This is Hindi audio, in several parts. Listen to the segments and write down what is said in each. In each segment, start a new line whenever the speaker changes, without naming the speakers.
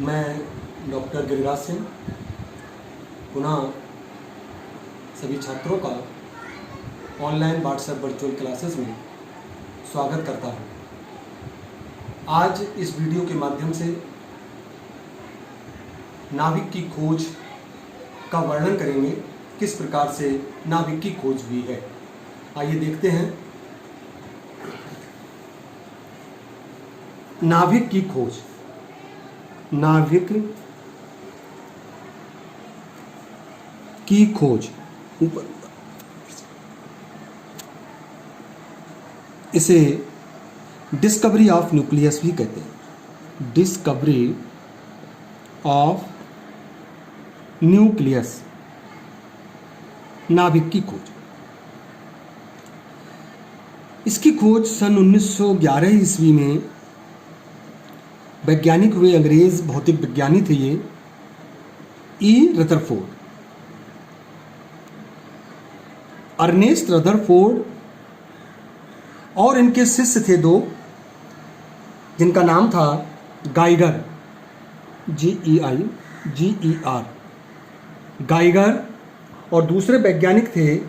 मैं डॉक्टर गिरिराज सिंह पुनः सभी छात्रों का ऑनलाइन व्हाट्सएप वर्चुअल क्लासेस में स्वागत करता हूं। आज इस वीडियो के माध्यम से नाभिक की खोज का वर्णन करेंगे, किस प्रकार से नाभिक की खोज हुई है। आइए देखते हैं। नाभिक की खोज। नाभिक की खोज इसे डिस्कवरी ऑफ न्यूक्लियस भी कहते हैं। डिस्कवरी ऑफ न्यूक्लियस, नाभिक की खोज। इसकी खोज सन 1911 ईस्वी में वैज्ञानिक हुए, अंग्रेज भौतिक विज्ञानी थे ये, रदरफोर्ड, अर्नेस्ट रदरफोर्ड, और इनके शिष्य थे दो, जिनका नाम था गाइगर, GEIGER, गाइगर, और दूसरे वैज्ञानिक थे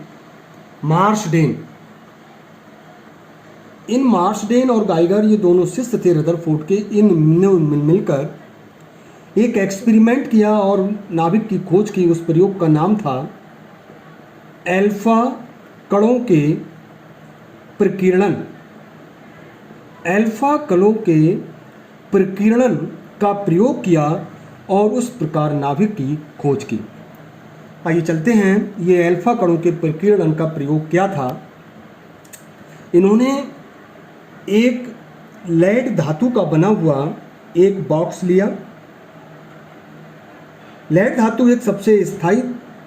मार्शडेन। इन मार्शडेन और गाइगर, ये दोनों शिष्य थे रदरफोर्ड के। इन मिलकर एक एक्सपेरिमेंट किया और नाभिक की खोज की। उस प्रयोग का नाम था अल्फा कणों के प्रकीर्णन। अल्फा कणों के प्रकीर्णन का प्रयोग किया और उस प्रकार नाभिक की खोज की। आइए चलते हैं, ये अल्फा कणों के प्रकीर्णन का प्रयोग क्या था। इन्होंने एक लेड धातु का बना हुआ एक बॉक्स लिया। लेड धातु एक सबसे स्थायी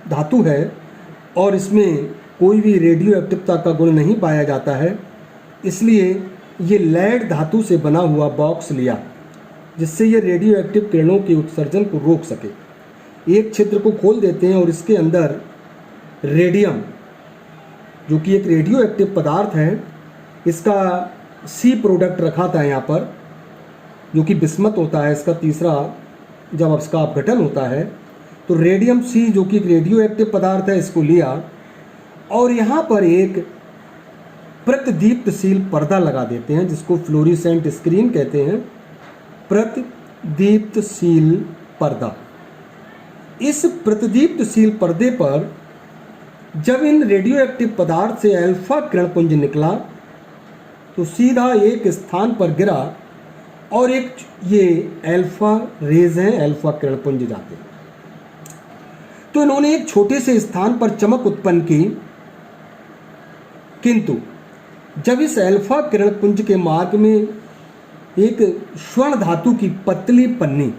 धातु है और इसमें कोई भी रेडियो एक्टिवता का गुण नहीं पाया जाता है, इसलिए ये लेड धातु से बना हुआ बॉक्स लिया, जिससे ये रेडियो एक्टिव किरणों के उत्सर्जन को रोक सके। एक छिद्र को खोल देते हैं और इसके अंदर रेडियम, जो कि एक रेडियो एक्टिव पदार्थ है, इसका C प्रोडक्ट रखा था यहाँ पर, जो कि बिस्मत होता है इसका तीसरा, जब इसका अपघटन होता है तो रेडियम C, जो कि एक रेडियो एक्टिव पदार्थ है, इसको लिया और यहाँ पर एक प्रतिदीप्तशील पर्दा लगा देते हैं, जिसको फ्लोरिसेंट स्क्रीन कहते हैं। प्रतिदीप्तशील पर्दा। इस प्रतिदीप्तशील पर्दे पर जब इन रेडियो एक्टिव पदार्थ से अल्फा किरणपुंज निकला तो सीधा एक स्थान पर गिरा और एक ये अल्फा रेज हैं, अल्फा किरणपुंज जाते हैं। तो इन्होंने एक छोटे से स्थान पर चमक उत्पन्न की, किंतु जब इस अल्फा किरणपुंज के मार्ग में एक स्वर्ण धातु की पतली पन्नी,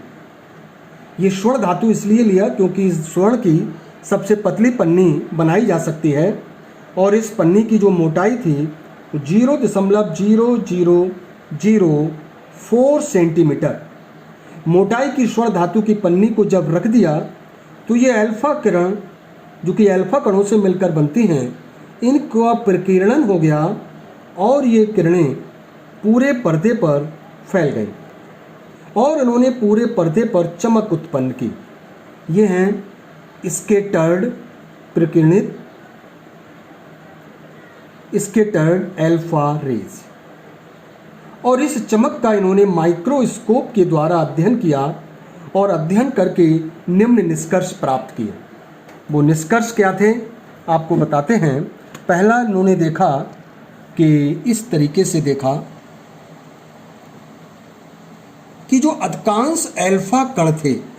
ये स्वर्ण धातु इसलिए लिया क्योंकि इस स्वर्ण की सबसे पतली पन्नी बनाई जा सकती है और इस पन्नी की जो मोटाई थी 0.0004 सेंटीमीटर मोटाई की स्वर्ण धातु की पन्नी को जब रख दिया तो ये अल्फा किरण, जो कि अल्फा कणों से मिलकर बनती हैं, इनका प्रकीर्णन हो गया और ये किरणें पूरे पर्दे पर फैल गई और इन्होंने पूरे पर्दे पर चमक उत्पन्न की। ये हैं स्कैटर्ड, प्रकीर्णित स्कैटर्ड अल्फा रेज। और इस चमक का इन्होंने माइक्रोस्कोप के द्वारा अध्ययन किया और अध्ययन करके निम्न निष्कर्ष प्राप्त किए। वो निष्कर्ष क्या थे आपको बताते हैं। पहला इन्होंने देखा कि इस तरीके से देखा कि जो अधिकांश अल्फा कण थे,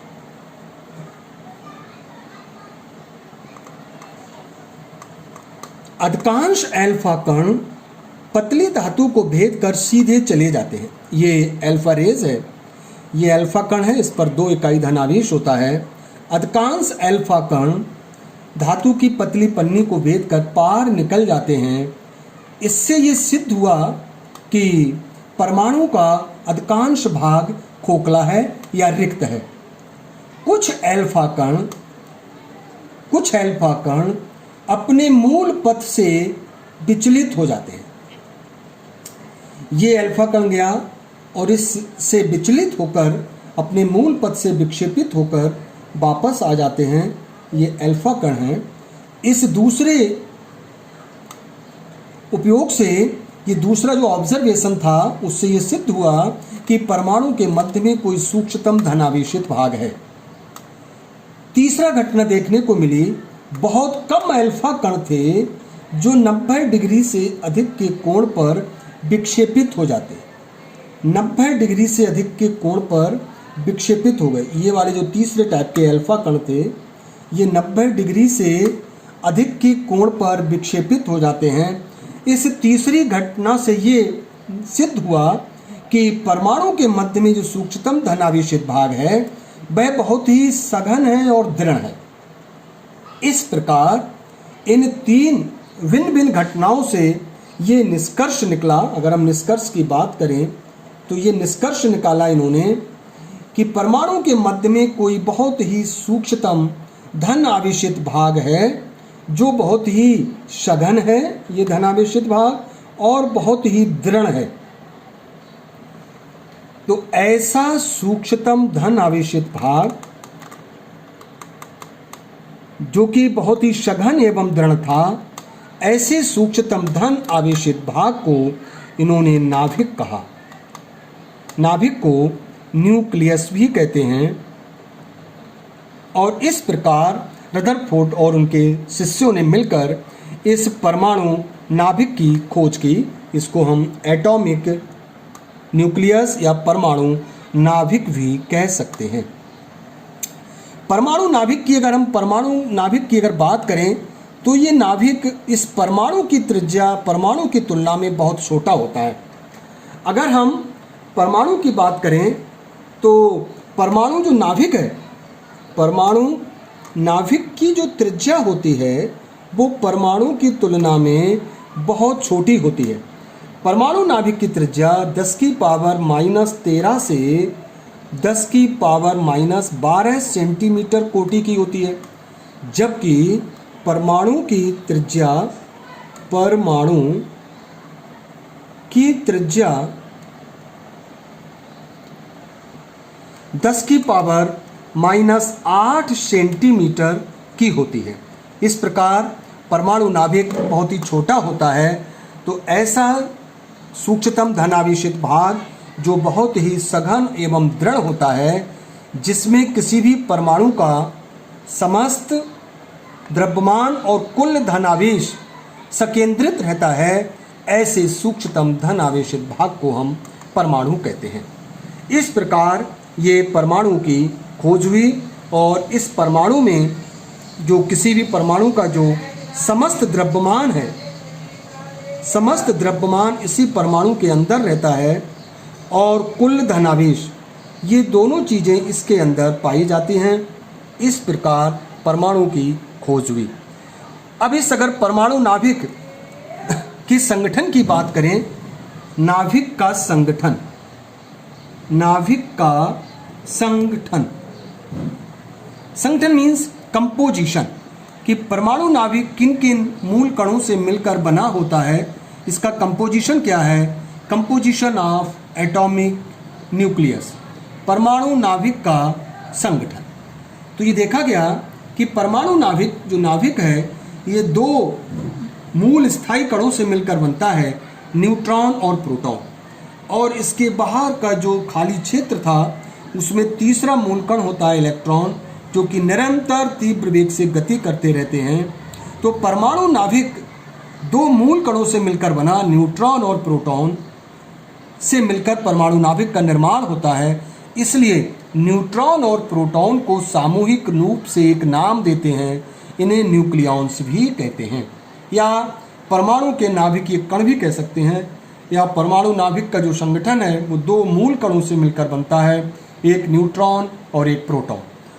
अधिकांश अल्फा कण पतली धातु को भेद कर सीधे चले जाते हैं। ये अल्फा रेज है, ये अल्फा कण है, इस पर 2 इकाई धनावेश होता है। अधिकांश अल्फा कण धातु की पतली पन्नी को भेद कर पार निकल जाते हैं। इससे ये सिद्ध हुआ कि परमाणु का अधिकांश भाग खोखला है या रिक्त है। कुछ अल्फा कण अपने मूल पथ से विचलित हो जाते हैं। ये अल्फा कण गया और इससे विचलित होकर अपने मूल पथ से विक्षेपित होकर वापस आ जाते हैं, ये अल्फा कण हैं। इस दूसरे उपयोग से, ये दूसरा जो ऑब्जर्वेशन था, उससे ये सिद्ध हुआ कि परमाणु के मध्य में कोई सूक्ष्मतम धनावेशित भाग है। तीसरा घटना देखने को मिली, बहुत कम अल्फा कण थे जो 90 डिग्री से अधिक के कोण पर विक्षेपित हो जाते, 90 डिग्री से अधिक के कोण पर विक्षेपित हो गए। ये वाले जो तीसरे टाइप के अल्फा कण थे, ये 90 डिग्री से अधिक के कोण पर विक्षेपित हो जाते हैं। इस तीसरी घटना से ये सिद्ध हुआ कि परमाणु के मध्य में जो सूक्ष्मतम धनावेशित भाग है वह बहुत ही सघन है और दृढ़ है। इस प्रकार इन तीन भिन्न भिन्न घटनाओं से ये निष्कर्ष निकला, अगर हम निष्कर्ष की बात करें तो ये निष्कर्ष निकाला इन्होंने कि परमाणु के मध्य में कोई बहुत ही सूक्ष्मतम धन आवेशित भाग है जो बहुत ही सघन है, ये धनावेशित भाग, और बहुत ही दृढ़ है। तो ऐसा सूक्ष्मतम धन आवेशित भाग जो कि बहुत ही सघन एवं दृढ़ था, ऐसे सूक्ष्मतम धन आवेशित भाग को इन्होंने नाभिक कहा। नाभिक को न्यूक्लियस भी कहते हैं। और इस प्रकार रदरफोर्ड और उनके शिष्यों ने मिलकर इस परमाणु नाभिक की खोज की। इसको हम एटॉमिक न्यूक्लियस या परमाणु नाभिक भी कह सकते हैं। परमाणु नाभिक की अगर हम परमाणु नाभिक की अगर बात करें तो ये नाभिक इस परमाणु की त्रिज्या परमाणु की तुलना में बहुत छोटा होता है। अगर हम परमाणु की बात करें तो परमाणु जो नाभिक है, परमाणु नाभिक की जो त्रिज्या होती है वो परमाणु की तुलना में बहुत छोटी होती है। परमाणु नाभिक की त्रिज्या 10 की पावर -13 से 10 की पावर -12 सेंटीमीटर कोटि की होती है, जबकि परमाणु की त्रिज्या 10 की पावर -8 सेंटीमीटर की होती है। इस प्रकार परमाणु नाभिक बहुत ही छोटा होता है। तो ऐसा सूक्ष्मतम धनावेशित भाग जो बहुत ही सघन एवं दृढ़ होता है, जिसमें किसी भी परमाणु का समस्त द्रव्यमान और कुल धनावेश संकेंद्रित रहता है, ऐसे सूक्ष्मतम धनावेशित भाग को हम परमाणु कहते हैं। इस प्रकार ये परमाणु की खोज हुई और इस परमाणु में जो किसी भी परमाणु का जो समस्त द्रव्यमान है, समस्त द्रव्यमान इसी परमाणु के अंदर रहता है और कुल धनावेश, ये दोनों चीज़ें इसके अंदर पाई जाती हैं। इस प्रकार परमाणु की खोज हुई। अब इस अगर परमाणु नाभिक की संगठन की बात करें, नाभिक का संगठन, नाभिक का संगठन, संगठन मीन्स कंपोजिशन, कि परमाणु नाभिक किन किन मूल कणों से मिलकर बना होता है, इसका कंपोजिशन क्या है। कंपोजिशन ऑफ एटॉमिक न्यूक्लियस, परमाणु नाभिक का संगठन। तो ये देखा गया कि परमाणु नाभिक जो नाभिक है ये दो मूल स्थायी कणों से मिलकर बनता है, न्यूट्रॉन और प्रोटॉन, और इसके बाहर का जो खाली क्षेत्र था उसमें तीसरा मूल कण होता है इलेक्ट्रॉन, जो कि निरंतर तीव्र वेग से गति करते रहते हैं। तो परमाणु नाभिक दो मूल कणों से मिलकर बना, न्यूट्रॉन और प्रोटॉन से मिलकर परमाणु नाभिक का निर्माण होता है। इसलिए न्यूट्रॉन और प्रोटॉन को सामूहिक रूप से एक नाम देते हैं, इन्हें न्यूक्लियॉन्स भी कहते हैं, या परमाणु के नाभिकीय कण भी कह सकते हैं। या परमाणु नाभिक का जो संगठन है वो दो मूल कणों से मिलकर बनता है, एक न्यूट्रॉन और एक प्रोटॉन।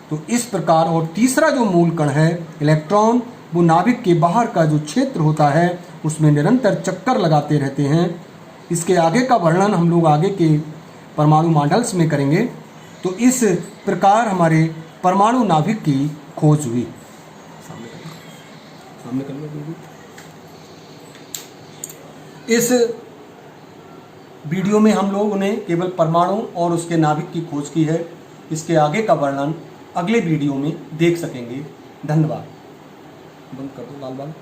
तो इस प्रकार, और तीसरा जो मूल कण है इलेक्ट्रॉन, वो नाभिक के बाहर का जो क्षेत्र होता है उसमें निरंतर चक्कर लगाते रहते हैं। इसके आगे का वर्णन हम लोग आगे के परमाणु मॉडल्स में करेंगे। तो इस प्रकार हमारे परमाणु नाभिक की खोज हुई। सामने कर लो। इस वीडियो में हम लोगों ने केवल परमाणु और उसके नाभिक की खोज की है। इसके आगे का वर्णन अगले वीडियो में देख सकेंगे। धन्यवाद। बंद कर दो लाल बाल।